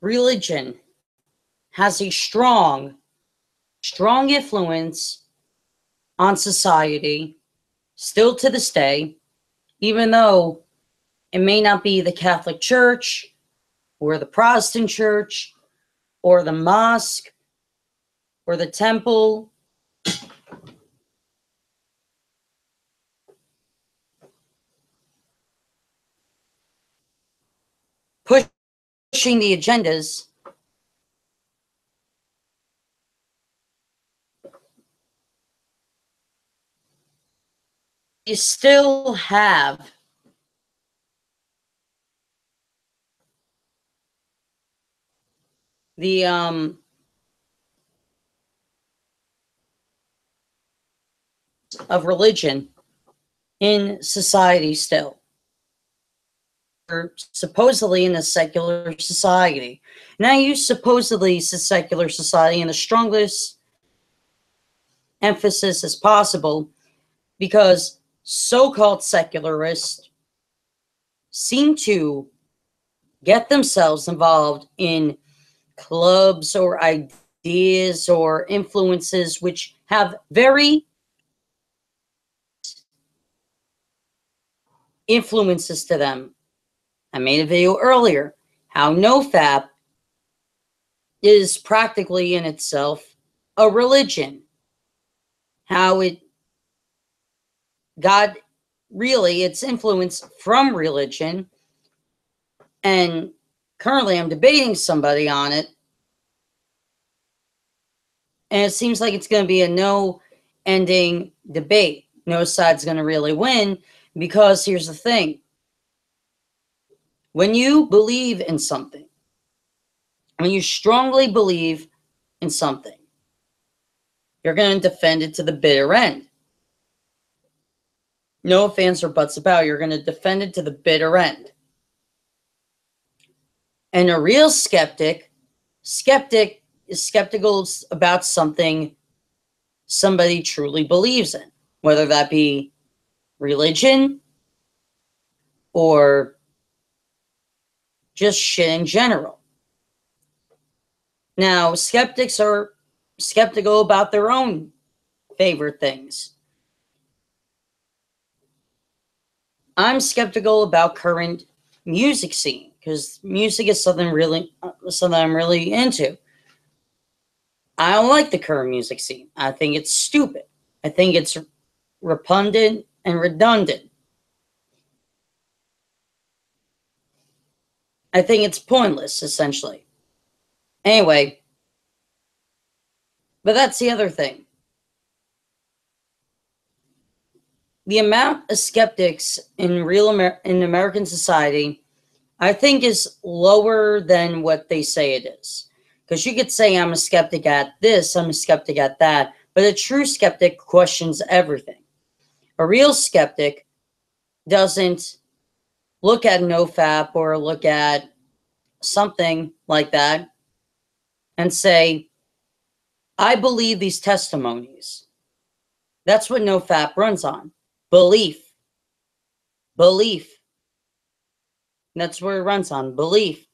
religion has a strong influence on society still to this day, even though it may not be the Catholic Church or the Protestant Church or the mosque or the temple. Pushing the agendas. You still have the of religion in society still. We're supposedly in a secular society. Now, you supposedly a secular society in the strongest emphasis as possible, because so-called secularists seem to get themselves involved in clubs or ideas or influences which have very influences to them. I made a video earlier how NoFap is practically in itself a religion. How it got really its influence from religion. And currently I'm debating somebody on it. And it seems like it's going to be a no-ending debate. No side's going to really win, because here's the thing. When you believe in something, when you strongly believe in something, you're going to defend it to the bitter end. No ifs, ands, or buts about it. You're going to defend it to the bitter end. And a real skeptic is skeptical about something somebody truly believes in, whether that be religion or just shit in general. Now, skeptics are skeptical about their own favorite things. I'm skeptical about current music scene, because music is something I'm really into. I don't like the current music scene. I think it's stupid. I think it's repugnant and redundant. I think it's pointless, essentially. Anyway, but that's the other thing. The amount of skeptics in in American society, I think, is lower than what they say it is. Because you could say I'm a skeptic at this, I'm a skeptic at that, but a true skeptic questions everything. A real skeptic doesn't look at NoFap or look at something like that and say, I believe these testimonies. That's what NoFap runs on. Belief. Belief. That's where it runs on. Belief.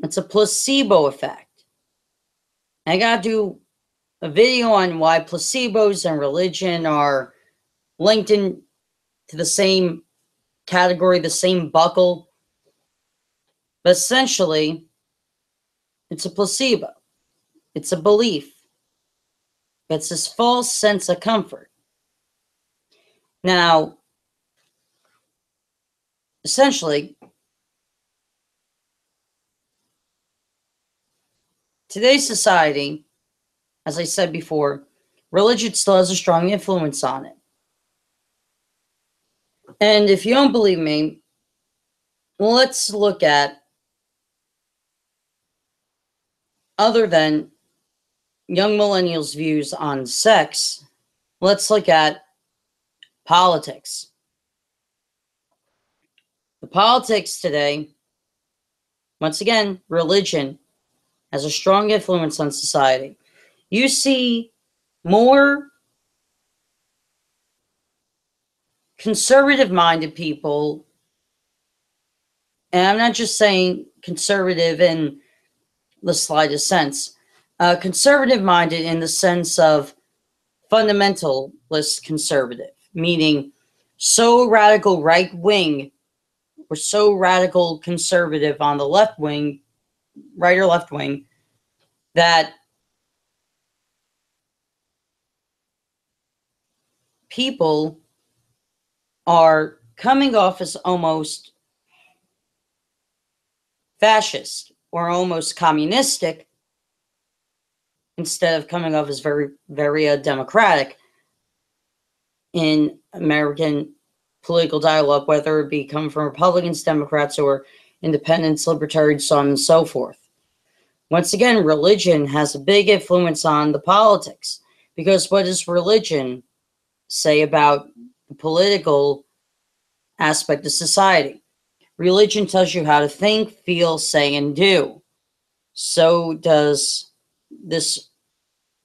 It's a placebo effect. I gotta do a video on why placebos and religion are linked in to the same category, the same buckle. But essentially, it's a placebo. It's a belief. It's this false sense of comfort. Now, essentially, today's society, as I said before, religion still has a strong influence on it. And if you don't believe me, let's look at, other than young millennials' views on sex, let's look at politics. The politics today, once again, religion has a strong influence on society. You see more conservative-minded people and I'm not just saying conservative in the slightest sense, conservative minded in the sense of fundamentalist conservative, meaning so radical right wing or so radical conservative on the left wing, right or left wing, that people are coming off as almost fascist or almost communistic instead of coming off as very, very democratic in American political dialogue, whether it be coming from Republicans, Democrats, or independents, libertarians, so on and so forth. Once again, religion has a big influence on the politics, because what does religion say about the political aspect of society? Religion tells you how to think, feel, say, and do. So does this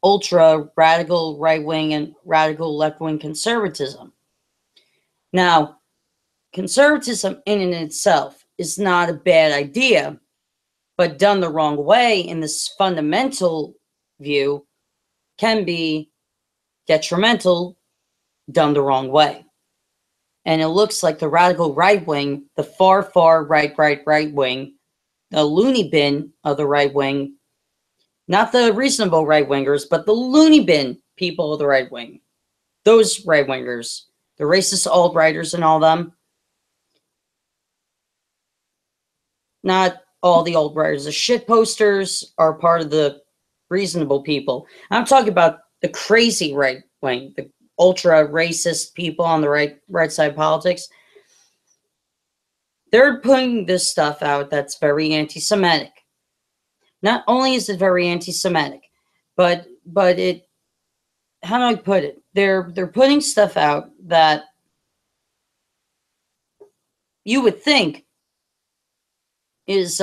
ultra radical right wing and radical left wing conservatism. Now, conservatism in and itself is not a bad idea, but done the wrong way in this fundamental view can be detrimental done the wrong way. And it looks like the radical right wing, the far, far right wing, the loony bin of the right wing, not the reasonable right wingers, but the loony bin people of the right wing, those right wingers, the racist alt-righters and all them. Not all the alt-righters. The shit posters are part of the reasonable people. I'm talking about the crazy right wing, the ultra racist people on the right side of politics. They're putting this stuff out that's very anti-Semitic. Not only is it very anti-Semitic, but it, how do I put it? They're putting stuff out that you would think is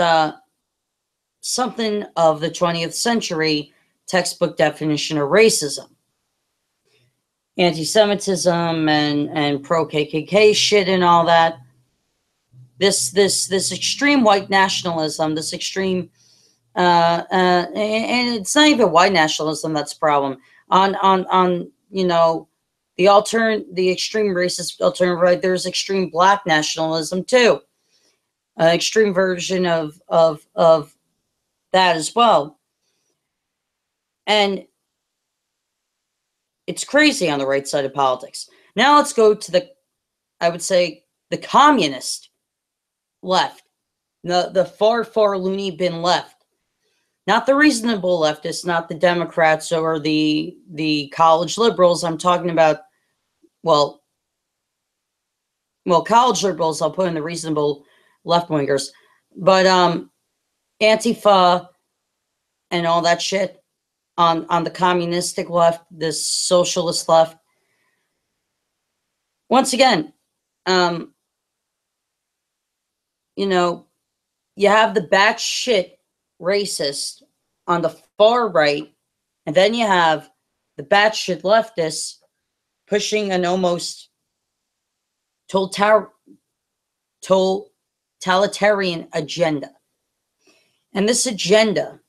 something of the 20th century textbook definition of racism. Anti-Semitism and pro-KKK shit and all that. This extreme white nationalism, this extreme, and it's not even white nationalism that's the problem. On you know, the extreme racist alternative right, there's extreme black nationalism too. An extreme version of that as well. And it's crazy on the right side of politics. Now let's go to the, I would say, the communist left, the far, far loony bin left. Not the reasonable leftists, not the Democrats or the college liberals. I'm talking about, well, college liberals, I'll put in the reasonable left wingers. But Antifa and all that shit on the communistic left, this socialist left. Once again, you know, you have the batshit racist on the far right, and then you have the batshit leftists pushing an almost totalitarian agenda. And this agenda,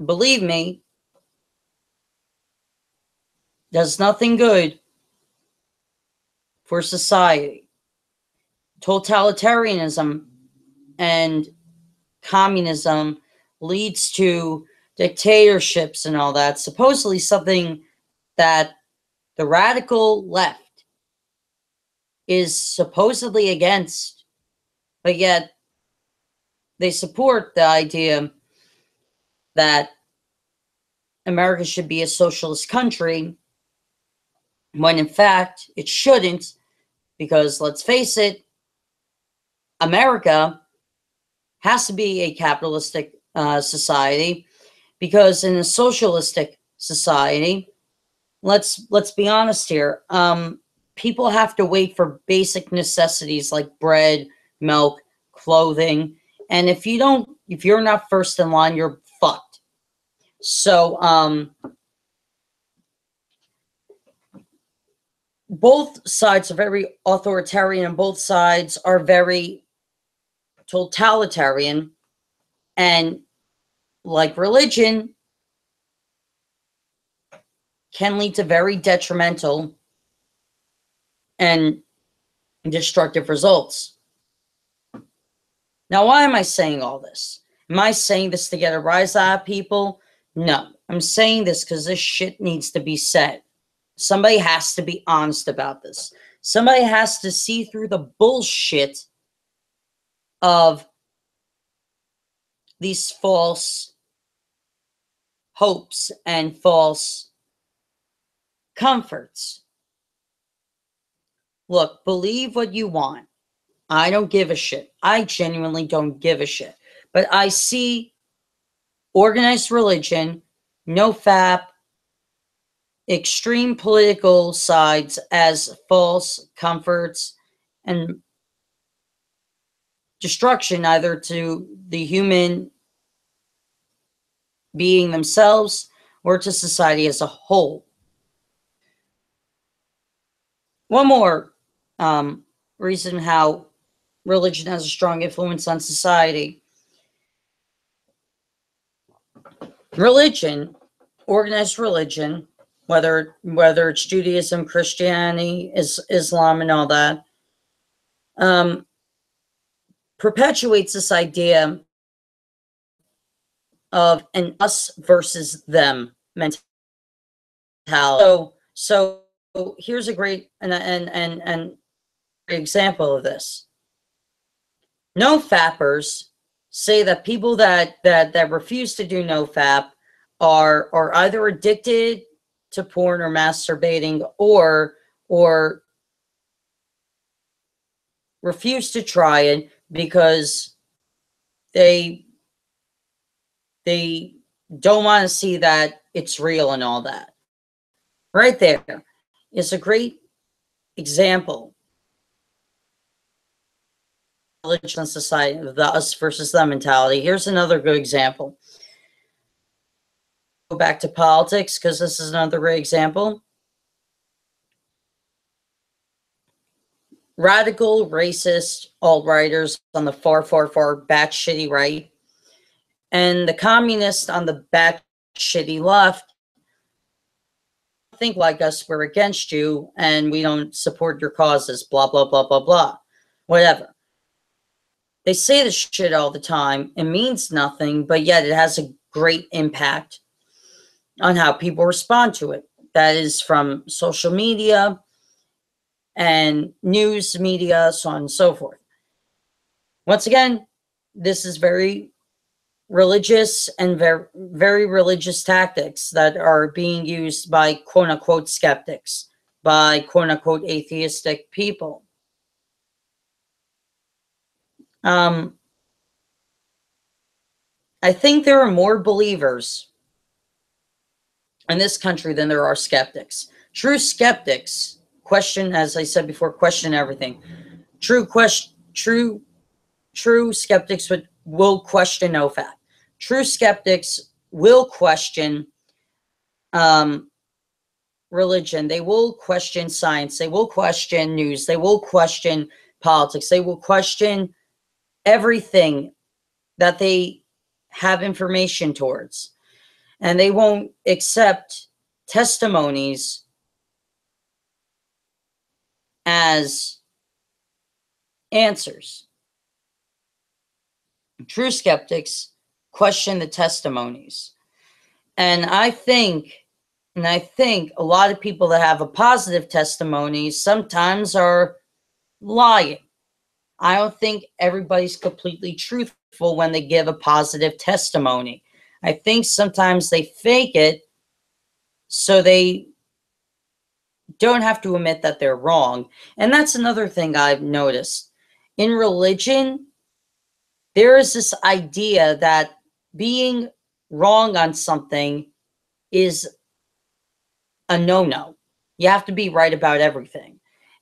believe me, does nothing good for society. Totalitarianism and communism leads to dictatorships and all that. Supposedly something that the radical left is supposedly against, but yet they support the idea that America should be a socialist country, when in fact it shouldn't, because let's face it, America has to be a capitalistic society, because in a socialistic society, let's be honest here, people have to wait for basic necessities like bread, milk, clothing, and if you're not first in line, you're fucked. So both sides are very authoritarian, and both sides are very totalitarian, and like religion, can lead to very detrimental and destructive results. Now, why am I saying all this? Am I saying this to get a rise out of people? No, I'm saying this because this shit needs to be said. Somebody has to be honest about this. Somebody has to see through the bullshit of these false hopes and false comforts. Look, believe what you want. I don't give a shit. I genuinely don't give a shit. But I see organized religion, NoFap, extreme political sides as false comforts and destruction either to the human being themselves or to society as a whole. One more reason how religion has a strong influence on society. Religion, organized religion, whether it's Judaism, Christianity, Islam, and all that, perpetuates this idea of an us versus them mentality. So here's a great and example of this. No-fappers say that people that refuse to do no-fap are either addicted to porn or masturbating or refuse to try it because they don't want to see that it's real and all that. Right there is a great example of religion and society, the us versus them mentality. Here's another good example. Go back to politics because this is another great example. Radical, racist, alt-righters on the far batshitty right, and the communists on the batshitty left think like us, we're against you, and we don't support your causes, blah, blah, blah, blah, blah. Whatever. They say this shit all the time. It means nothing, but yet it has a great impact on how people respond to it. That is from social media and news media, so on and so forth. Once again, this is very religious and very religious tactics that are being used by quote unquote skeptics, by quote unquote atheistic people. I think there are more believers in this country than there are skeptics. True skeptics question, as I said before, question everything. True skeptics will question NoFap. True skeptics will question religion. They will question science. They will question news. They will question politics. They will question everything that they have information towards. And they won't accept testimonies as answers. True skeptics question the testimonies. And I think a lot of people that have a positive testimony sometimes are lying. I don't think everybody's completely truthful when they give a positive testimony. I think sometimes they fake it so they don't have to admit that they're wrong. And that's another thing I've noticed. In religion, there is this idea that being wrong on something is a no-no. You have to be right about everything.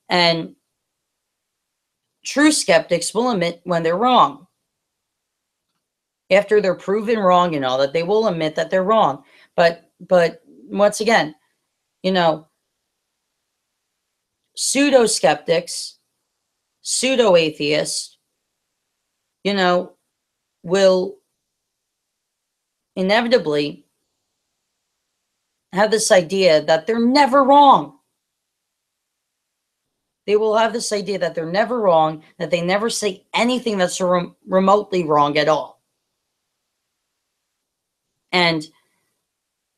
And true skeptics will admit when they're wrong. After they're proven wrong and all that, they will admit that they're wrong. But once again, pseudo-skeptics, pseudo-atheists you know, will inevitably have this idea that they're never wrong. They will have this idea that they're never wrong, that they never say anything that's remotely wrong at all. And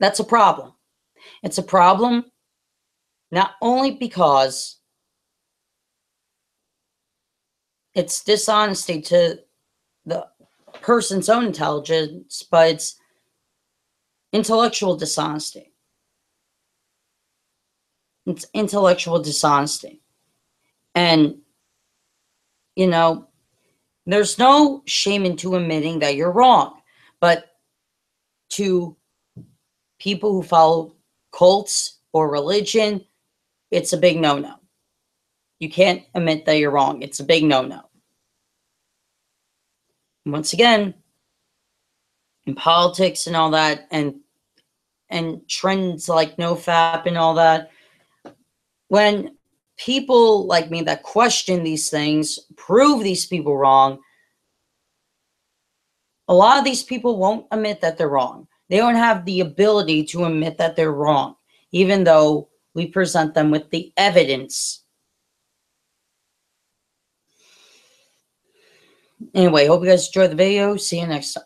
that's a problem. It's a problem not only because it's dishonesty to the person's own intelligence, but it's intellectual dishonesty. It's intellectual dishonesty. And, you know, there's no shame into admitting that you're wrong. But to people who follow cults or religion, it's a big no-no. You can't admit that you're wrong. It's a big no-no. Once again, in politics and all that, and trends like NoFap and all that, when people like me that question these things prove these people wrong, a lot of these people won't admit that they're wrong. They don't have the ability to admit that they're wrong, even though we present them with the evidence. Anyway, hope you guys enjoyed the video. See you next time.